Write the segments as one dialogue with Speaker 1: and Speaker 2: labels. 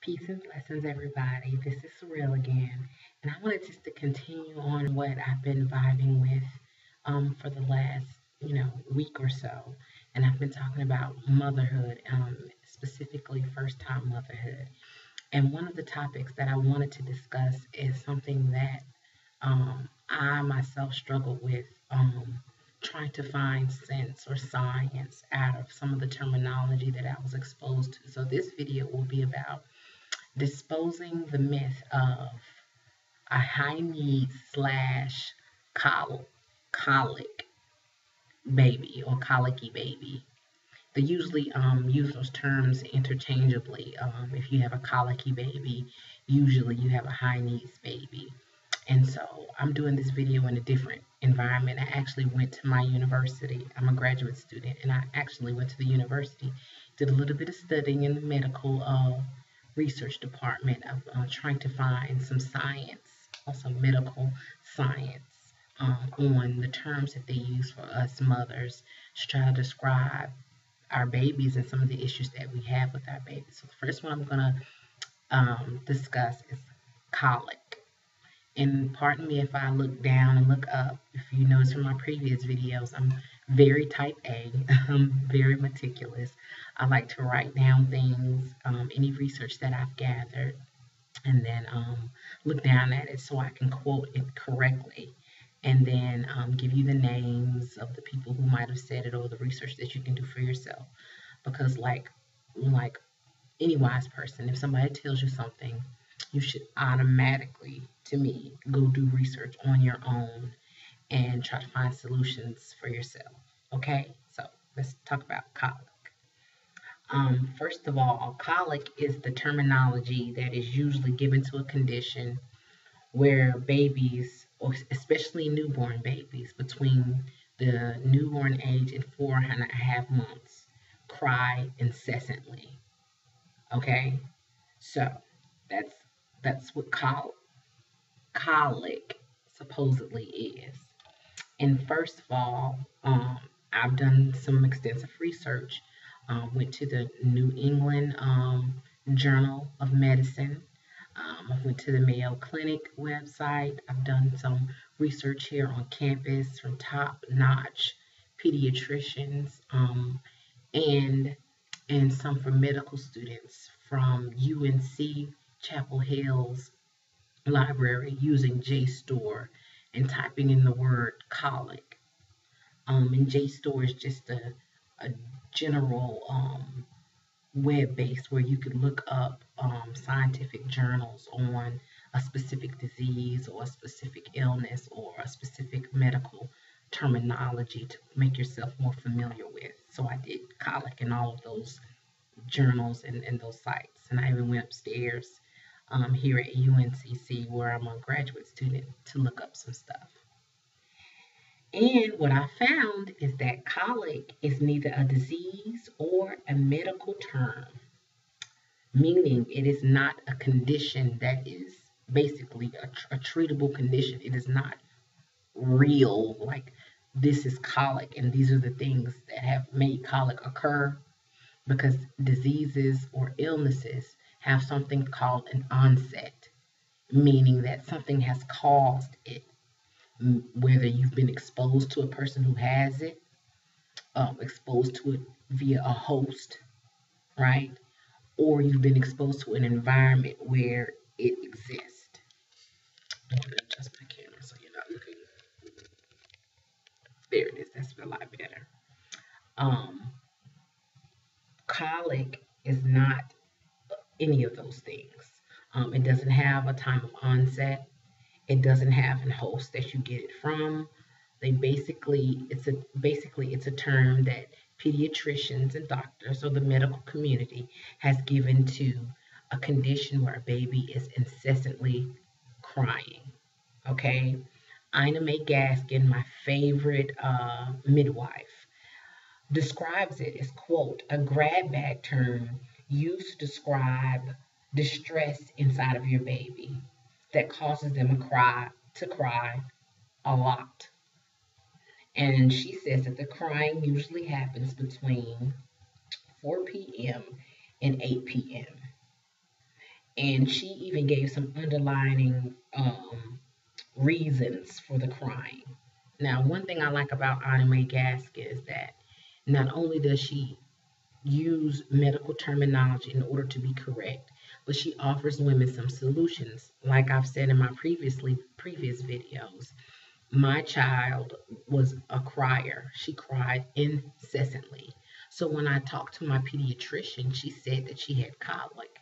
Speaker 1: Peace and blessings, everybody. This is Surreal again, and I wanted just to continue on what I've been vibing with for the last, week or so. And I've been talking about motherhood, specifically first-time motherhood. And one of the topics that I wanted to discuss is something that I myself struggled with trying to find sense or science out of some of the terminology that I was exposed to. So this video will be about disposing the myth of a high need slash colic baby or colicky baby. They usually use those terms interchangeably. If you have a colicky baby, usually you have a high needs baby. And so I'm doing this video in a different environment. I actually went to my university. I'm a graduate student, and I actually went to the university, did a little bit of studying in the medical research department of trying to find some science, also medical science, on the terms that they use for us mothers to try to describe our babies and some of the issues that we have with our babies. So the first one I'm going to discuss is colic. And pardon me if I look down and look up. If you notice from my previous videos, I'm very type A. I'm very meticulous. I like to write down things, any research that I've gathered, and then look down at it so I can quote it correctly. And then give you the names of the people who might have said it or the research that you can do for yourself. Because like any wise person, if somebody tells you something, you should automatically, to me, go do research on your own and try to find solutions for yourself. Okay, so let's talk about colic. First of all, colic is the terminology that is usually given to a condition where babies, or especially newborn babies, between the newborn age and 4.5 months, cry incessantly. Okay, so that's what colic supposedly is. And first of all, I've done some extensive research. Went to the New England Journal of Medicine. I went to the Mayo Clinic website. I've done some research here on campus from top-notch pediatricians, and some for medical students from UNC Chapel Hill's library using JSTOR and typing in the word colic. And JSTOR is just a general web base where you could look up scientific journals on a specific disease or a specific illness or a specific medical terminology to make yourself more familiar with. So I did colic in all of those journals and those sites. And I even went upstairs here at UNCC, where I'm a graduate student, to look up some stuff. And what I found is that colic is neither a disease or a medical term, meaning it is not a condition that is basically a treatable condition. It is not real, like this is colic and these are the things that have made colic occur, because diseases or illnesses have something called an onset, meaning that something has caused it, whether you've been exposed to a person who has it, exposed to it via a host, right? Or you've been exposed to an environment where it exists. I'm going to adjust my camera so you're not looking. There it is. That's a lot better. Colic is not any of those things. It doesn't have a time of onset. It doesn't have a host that you get it from. It's a term that pediatricians and doctors or the medical community has given to a condition where a baby is incessantly crying. Okay, Ina May Gaskin, my favorite midwife, describes it as, quote, a grab bag term used to describe distress inside of your baby that causes them to cry a lot. And she says that the crying usually happens between 4 p.m. and 8 p.m. And she even gave some underlining reasons for the crying. Now, one thing I like about Anime Gaskin is that not only does she use medical terminology in order to be correct, but she offers women some solutions. Like I've said in my previous videos, my child was a crier. She cried incessantly. So when I talked to my pediatrician, she said that she had colic.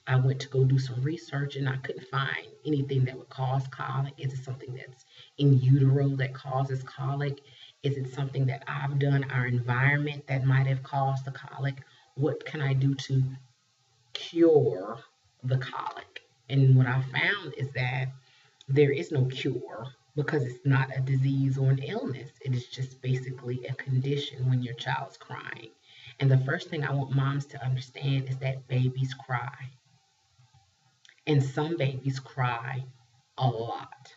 Speaker 1: I went to go do some research and I couldn't find anything that would cause colic. Is it something that's in utero that causes colic? Is it something that I've done, our environment that might have caused the colic? What can I do to cure the colic? And what I found is that there is no cure because it's not a disease or an illness. It is just basically a condition when your child's crying. And the first thing I want moms to understand is that babies cry. And some babies cry a lot,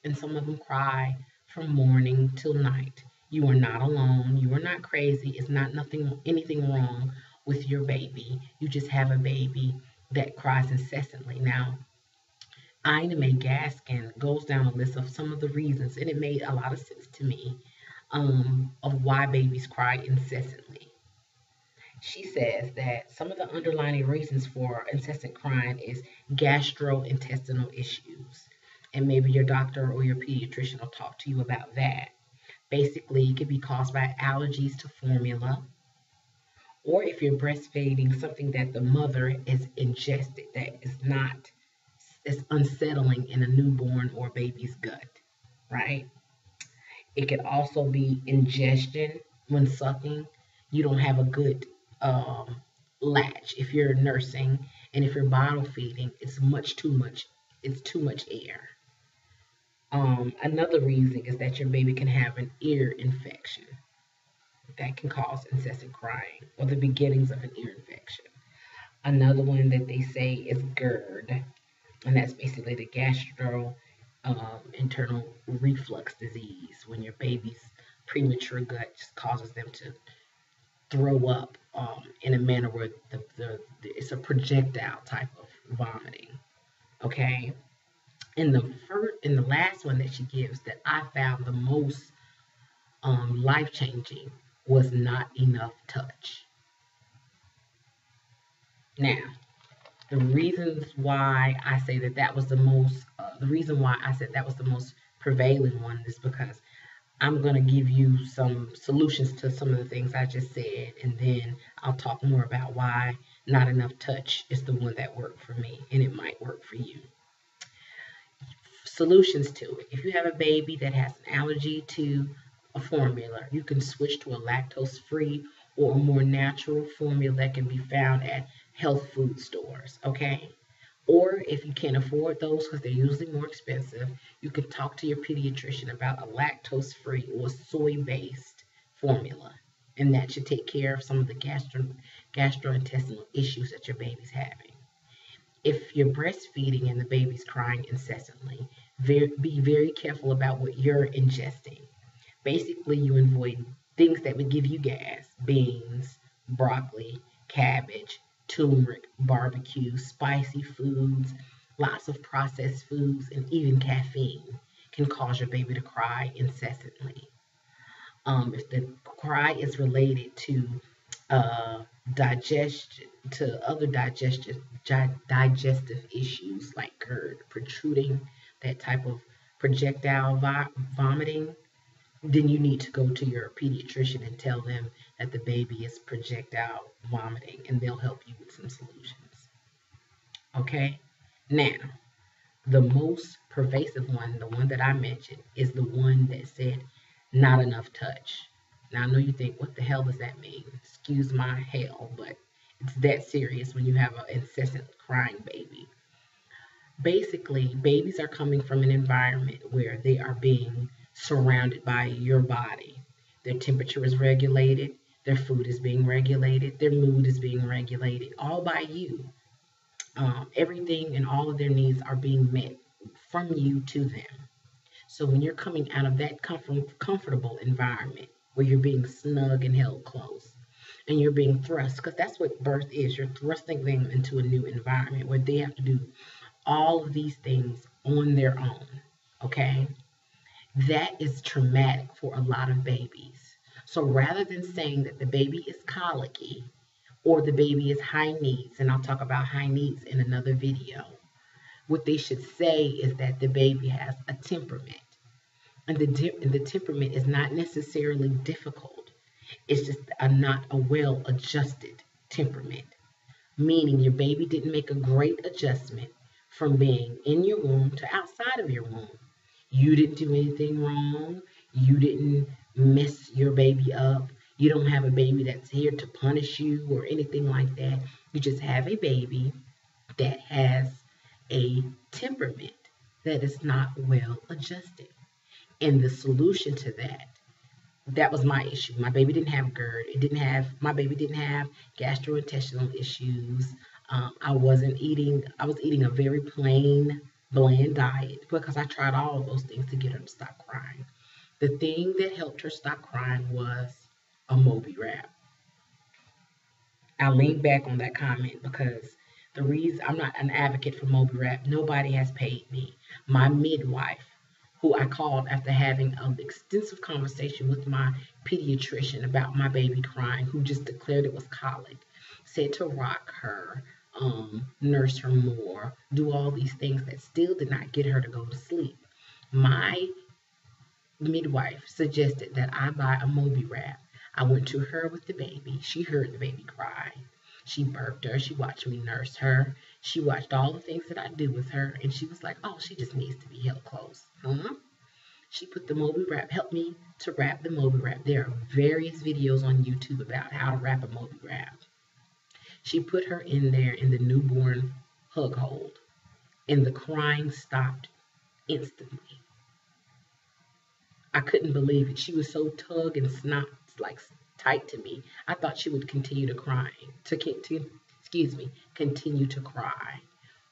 Speaker 1: and some of them cry from morning till night. You are not alone. You are not crazy. It's not anything wrong with your baby. You just have a baby that cries incessantly. Now, Ina May Gaskin goes down a list of some of the reasons, and it made a lot of sense to me, of why babies cry incessantly. She says that some of the underlying reasons for incessant crying is gastrointestinal issues. And maybe your doctor or your pediatrician will talk to you about that. Basically, it could be caused by allergies to formula, or if you're breastfeeding, something that the mother is ingested that is unsettling in a newborn or baby's gut, right? It could also be ingestion when sucking. You don't have a good latch if you're nursing, and if you're bottle feeding, it's much too much. It's too much air. Another reason is that your baby can have an ear infection that can cause incessant crying or the beginnings of an ear infection. Another one that they say is GERD, and that's basically the gastro internal reflux disease, when your baby's premature gut just causes them to throw up in a manner where it's a projectile type of vomiting. Okay, and the last one that she gives that I found the most life changing was not enough touch. Now, the reasons why I say that was the reason why I said that was the most prevailing one is because I'm going to give you some solutions to some of the things I just said, and then I'll talk more about why not enough touch is the one that worked for me, and it might work for you. Solutions to it. If you have a baby that has an allergy to a formula, you can switch to a lactose-free or a more natural formula that can be found at health food stores, okay? Or if you can't afford those because they're usually more expensive, you can talk to your pediatrician about a lactose-free or soy-based formula. And that should take care of some of the gastrointestinal issues that your baby's having. If you're breastfeeding and the baby's crying incessantly, be very careful about what you're ingesting. Basically, you avoid things that would give you gas: beans, broccoli, cabbage, turmeric, barbecue, spicy foods, lots of processed foods, and even caffeine can cause your baby to cry incessantly. If the cry is related to digestion, to other digestive issues like GERD, protruding, that type of projectile vomiting, then you need to go to your pediatrician and tell them that the baby is projectile vomiting, and they'll help you with some solutions. Okay? Now, the most pervasive one, the one that I mentioned, is the one that said not enough touch. Now, I know you think, what the hell does that mean? Excuse my hell, but it's that serious when you have an incessant crying baby. Basically, babies are coming from an environment where they are being surrounded by your body. Their temperature is regulated, their food is being regulated, their mood is being regulated, all by you. Everything and all of their needs are being met from you to them. So when you're coming out of that comfortable environment where you're being snug and held close, and you're being thrust, because that's what birth is. You're thrusting them into a new environment where they have to do all of these things on their own. Okay? That is traumatic for a lot of babies. So rather than saying that the baby is colicky or the baby is high needs, and I'll talk about high needs in another video, what they should say is that the baby has a temperament. And the temperament is not necessarily difficult. It's just not a well-adjusted temperament, meaning your baby didn't make a great adjustment from being in your womb to outside of your womb. You didn't do anything wrong. You didn't mess your baby up. You don't have a baby that's here to punish you or anything like that. You just have a baby that has a temperament that is not well adjusted. And the solution to that was my issue. My baby didn't have GERD. My baby didn't have gastrointestinal issues. I was eating a very plain, bland diet because I tried all of those things to get her to stop crying. The thing that helped her stop crying was a Moby wrap. I lean back on that comment because the reason I'm not an advocate for Moby wrap, nobody has paid me. My midwife, who I called after having an extensive conversation with my pediatrician about my baby crying, who just declared it was colic, said to rock her, nurse her more, do all these things that still did not get her to go to sleep. My midwife suggested that I buy a Moby wrap. I went to her with the baby. She heard the baby cry. She burped her. She watched me nurse her. She watched all the things that I do with her, and she was like, oh, she just needs to be held close. She put the Moby wrap, helped me to wrap the Moby wrap. There are various videos on YouTube about how to wrap a Moby wrap. She put her in there in the newborn hug hold, and the crying stopped instantly. I couldn't believe it. She was so tug and snot, like tight to me. I thought she would continue to continue to cry.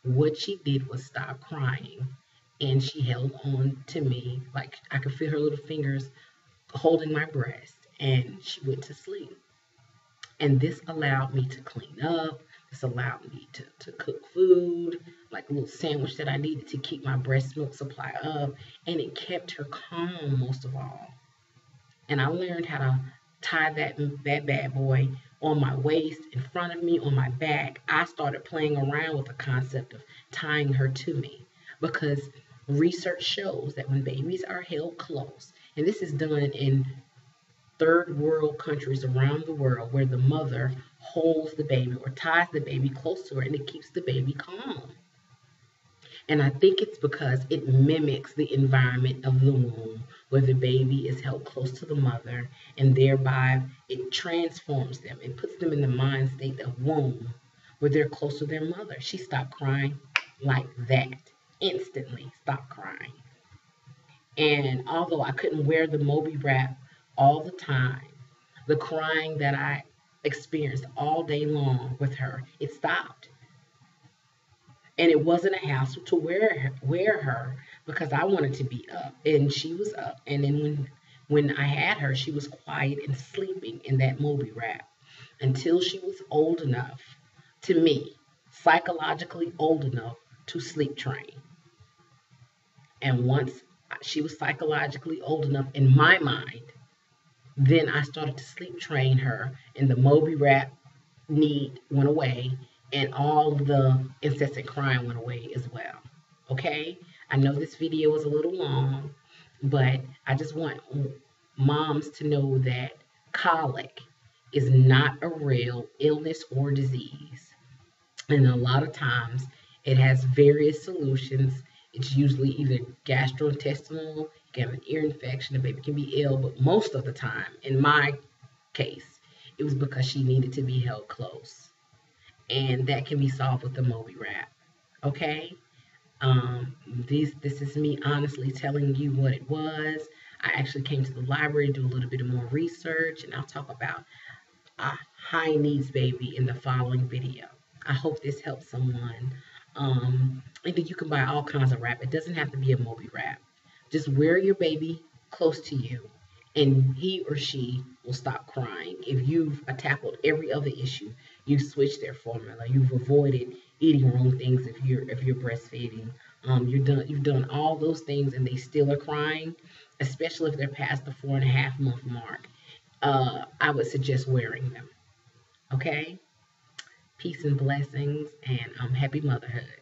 Speaker 1: What she did was stop crying, and she held on to me, like I could feel her little fingers holding my breast, and she went to sleep. And this allowed me to clean up. This allowed me to cook food, like a little sandwich that I needed to keep my breast milk supply up. And it kept her calm most of all. And I learned how to tie that bad boy on my waist, in front of me, on my back. I started playing around with the concept of tying her to me, because research shows that when babies are held close, and this is done in third world countries around the world, where the mother holds the baby or ties the baby close to her, and it keeps the baby calm. And I think it's because it mimics the environment of the womb, where the baby is held close to the mother, and thereby it transforms them. It puts them in the mind state of womb, where they're close to their mother. She stopped crying like that. Instantly stopped crying. And although I couldn't wear the Moby wrap all the time, the crying that I experienced all day long with her, it stopped. And it wasn't a hassle to wear her because I wanted to be up, and she was up. And then when I had her, she was quiet and sleeping in that Moby wrap until she was old enough, to me, psychologically old enough to sleep train. And once she was psychologically old enough in my mind, then I started to sleep train her, and the Moby wrap need went away, and all the incessant crying went away as well. Okay? I know this video is a little long, but I just want moms to know that colic is not a real illness or disease. And a lot of times it has various solutions. It's usually either gastrointestinal, you can have an ear infection, the baby can be ill, but most of the time, in my case, it was because she needed to be held close. And that can be solved with the Moby wrap. Okay? This is me honestly telling you what it was. I actually came to the library to do a little bit more research, and I'll talk about a high needs baby in the following video. I hope this helps someone. And then you can buy all kinds of wrap. It doesn't have to be a Moby wrap. Just wear your baby close to you and he or she will stop crying. If you've tackled every other issue, you've switched their formula, you've avoided eating wrong things if you're breastfeeding, you've done all those things and they still are crying, especially if they're past the 4.5 month mark. I would suggest wearing them. Okay? Peace and blessings, and happy motherhood.